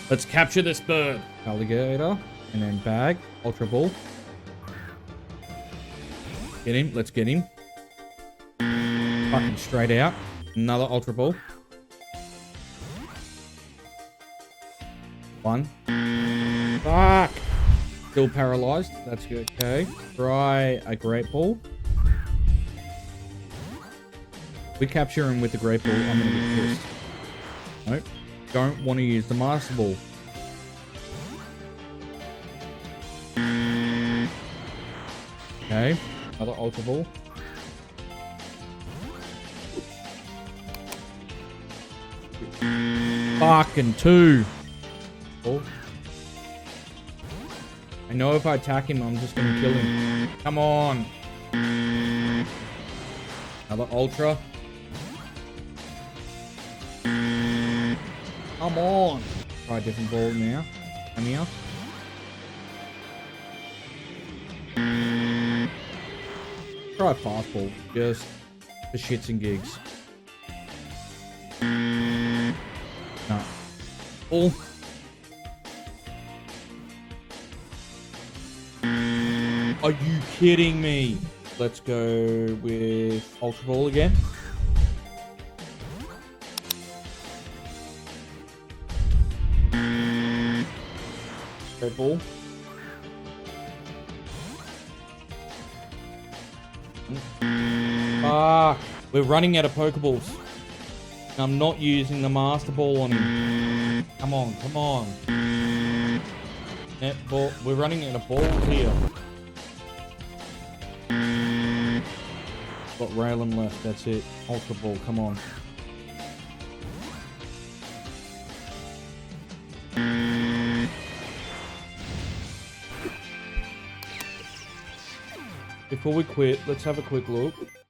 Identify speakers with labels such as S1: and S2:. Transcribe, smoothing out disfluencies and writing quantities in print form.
S1: Let's capture this bird. Alligator. And then bag. Ultra Ball. Get him. Let's get him. Fucking straight out. Another Ultra Ball. One. Fuck. Still paralyzed. That's good. Okay. Try a Great Ball. We capture him with the Great Ball. I'm gonna get pissed. Nope. Don't want to use the Master Ball. Okay. Another Ultra Ball. Fucking 2. Oh. I know if I attack him, I'm just gonna kill him. Come on. Another Ultra. Come on. Try a different ball now. Come here. Try a fastball. Just for shits and gigs. No. Ball. Are you kidding me? Let's go with Ultra Ball again. Red Ball. Fuck. We're running out of Pokeballs. I'm not using the Master Ball on him. Come on, come on. Net ball. We're running out of balls here. Got Raylan left, that's it. Ultra Ball, come on. Before we quit, let's have a quick look.